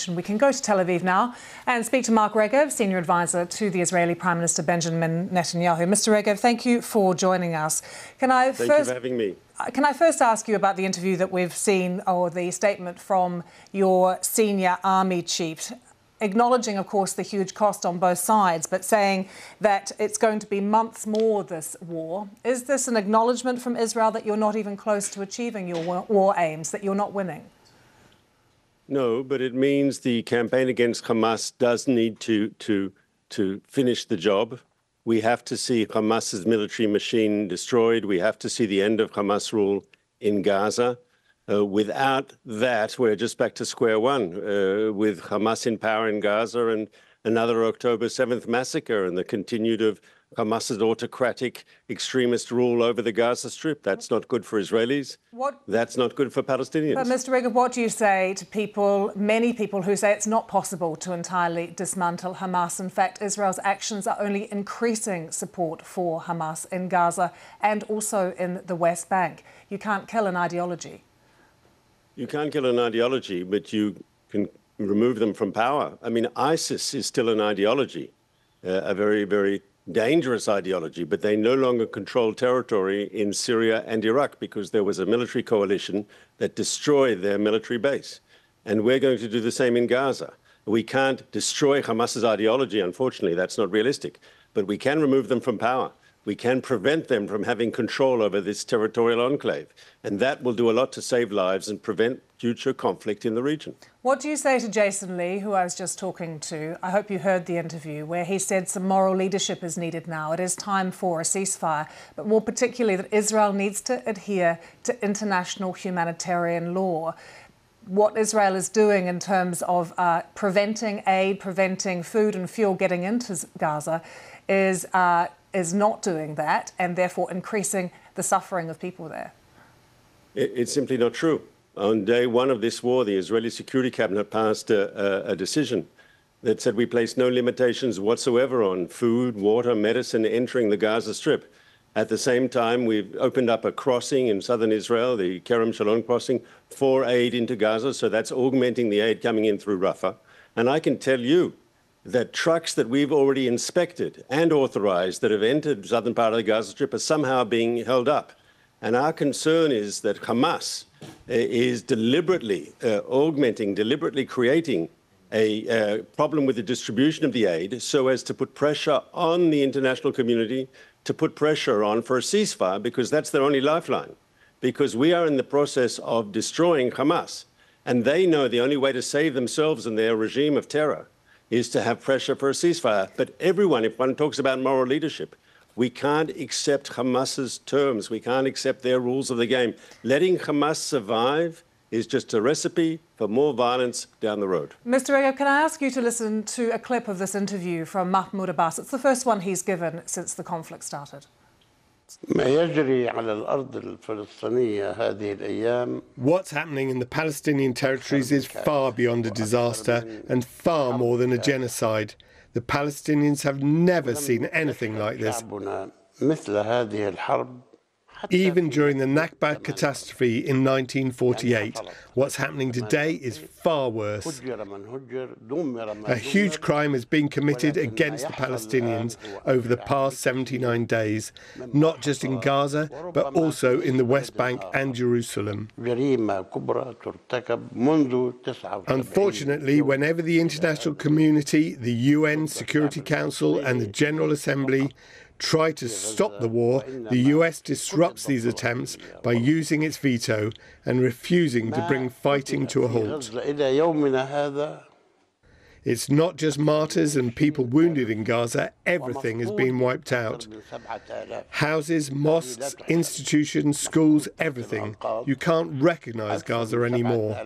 We can go to Tel Aviv now and speak to Mark Regev, Senior Advisor to the Israeli Prime Minister Benjamin Netanyahu. Mr. Regev, thank you for joining us. Thank you for having me. Can I first ask you about the interview that we've seen, or the statement from your senior army chief, acknowledging, of course, the huge cost on both sides, but saying that it's going to be months more, this war. Is this an acknowledgement from Israel that you're not even close to achieving your war aims, that you're not winning? No, but it means the campaign against Hamas does need to finish the job. We have to see Hamas's military machine destroyed. We have to see the end of Hamas rule in Gaza. Without that, we're just back to square one, with Hamas in power in Gaza and another October 7th massacre and the continued of Hamas's autocratic extremist rule over the Gaza Strip. That's not good for Israelis. That's not good for Palestinians. But Mr. Regev, what do you say to people, many people who say it's not possible to entirely dismantle Hamas? In fact, Israel's actions are only increasing support for Hamas in Gaza and also in the West Bank. You can't kill an ideology. You can't kill an ideology, but you can remove them from power. I mean, ISIS is still an ideology, a very, very dangerous ideology, but they no longer control territory in Syria and Iraq because there was a military coalition that destroyed their military base. And we're going to do the same in Gaza. We can't destroy Hamas's ideology, unfortunately, that's not realistic, but we can remove them from power. We can prevent them from having control over this territorial enclave. And that will do a lot to save lives and prevent future conflict in the region. What do you say to Jason Lee, who I was just talking to? I hope you heard the interview, where he said some moral leadership is needed now. It is time for a ceasefire, but more particularly that Israel needs to adhere to international humanitarian law. What Israel is doing in terms of preventing aid, preventing food and fuel getting into Gaza is not doing that, and therefore increasing the suffering of people there. It's simply not true. On day one of this war, the Israeli Security Cabinet passed a decision that said we place no limitations whatsoever on food, water, medicine entering the Gaza Strip. At the same time, we've opened up a crossing in southern Israel, the Kerem Shalom crossing, for aid into Gaza. So that's augmenting the aid coming in through Rafah. And I can tell you that trucks that we've already inspected and authorized that have entered the southern part of the Gaza Strip are somehow being held up. And our concern is that Hamas is deliberately deliberately creating a problem with the distribution of the aid so as to put pressure on the international community, to put pressure on for a ceasefire, because that's their only lifeline. Because we are in the process of destroying Hamas, and they know the only way to save themselves and their regime of terror is to have pressure for a ceasefire. But everyone, if one talks about moral leadership, we can't accept Hamas's terms. We can't accept their rules of the game. Letting Hamas survive is just a recipe for more violence down the road. Mr. Regev, can I ask you to listen to a clip of this interview from Mahmoud Abbas? It's the first one he's given since the conflict started. What's happening in the Palestinian territories is far beyond a disaster and far more than a genocide. The Palestinians have never seen anything like this. Even during the Nakba catastrophe in 1948, what's happening today is far worse. A huge crime has been committed against the Palestinians over the past 79 days, not just in Gaza, but also in the West Bank and Jerusalem. Unfortunately, whenever the international community, the UN Security Council and the General Assembly try to stop the war, the US disrupts these attempts by using its veto and refusing to bring fighting to a halt. It's not just martyrs and people wounded in Gaza. Everything has been wiped out. Houses, mosques, institutions, schools, everything. You can't recognize Gaza anymore.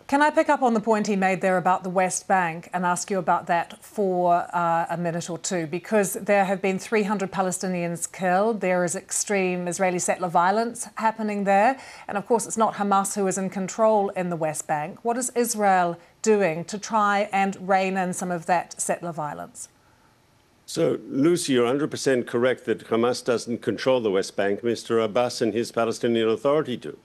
Can I pick up on the point he made there about the West Bank and ask you about that for a minute or two? Because there have been 300 Palestinians killed. There is extreme Israeli settler violence happening there. And of course, it's not Hamas who is in control in the West Bank. What is Israel doing to try and rein in some of that settler violence? So, Lucy, you're 100% correct that Hamas doesn't control the West Bank. Mr. Abbas and his Palestinian Authority do.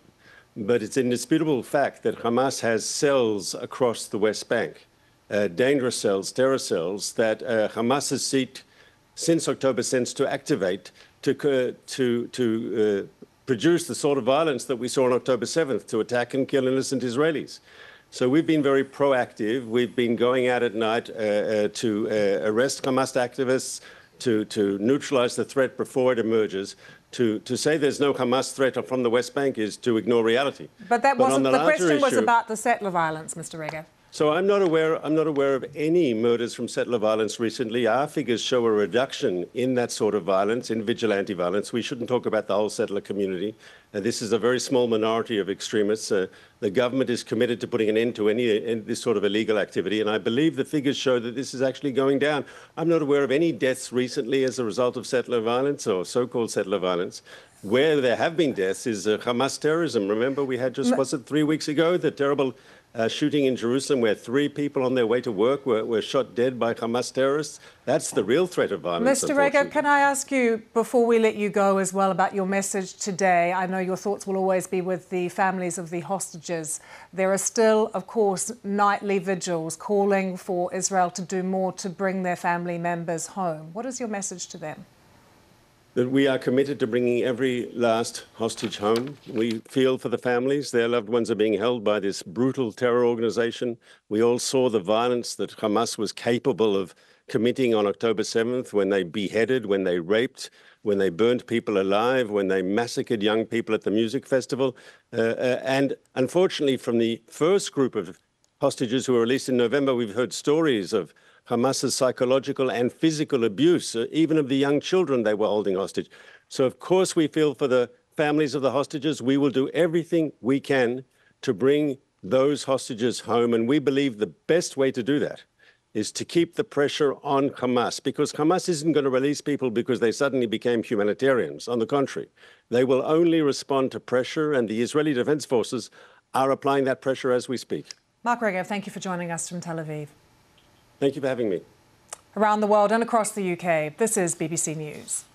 but it's an indisputable fact that Hamas has cells across the West Bank, dangerous cells, terror cells, that Hamas has sought since October 7th to activate to produce the sort of violence that we saw on October 7th, to attack and kill innocent Israelis. So we've been very proactive. We've been going out at night to arrest Hamas activists, to neutralize the threat before it emerges. To say there's no Hamas threat from the West Bank is to ignore reality. But that wasn't the question. Was issue, about the settler violence, Mr. Regev. So I'm not aware of any murders from settler violence recently. Our figures show a reduction in that sort of violence, in vigilante violence. We shouldn't talk about the whole settler community. This is a very small minority of extremists. The government is committed to putting an end to this sort of illegal activity, and I believe the figures show that this is actually going down. I'm not aware of any deaths recently as a result of settler violence or so-called settler violence. Where there have been deaths is Hamas terrorism. Remember, we had just, was it 3 weeks ago, the terrible shooting in Jerusalem where 3 people on their way to work were shot dead by Hamas terrorists. That's the real threat of violence. Mr. Regev, can I ask you, before we let you go as well, about your message today? I know your thoughts will always be with the families of the hostages. There are still, of course, nightly vigils calling for Israel to do more to bring their family members home. What is your message to them? That we are committed to bringing every last hostage home. We feel for the families. Their loved ones are being held by this brutal terror organization. We all saw the violence that Hamas was capable of committing on October 7th when they beheaded, when they raped, when they burned people alive, when they massacred young people at the music festival. And unfortunately, from the first group of hostages who were released in November, we've heard stories of Hamas's psychological and physical abuse, even of the young children they were holding hostage. So, of course, we feel for the families of the hostages. We will do everything we can to bring those hostages home. And we believe the best way to do that is to keep the pressure on Hamas, because Hamas isn't going to release people because they suddenly became humanitarians. On the contrary, they will only respond to pressure, and the Israeli Defense Forces are applying that pressure as we speak. Mark Regev, thank you for joining us from Tel Aviv. Thank you for having me. Around the world and across the UK, this is BBC News.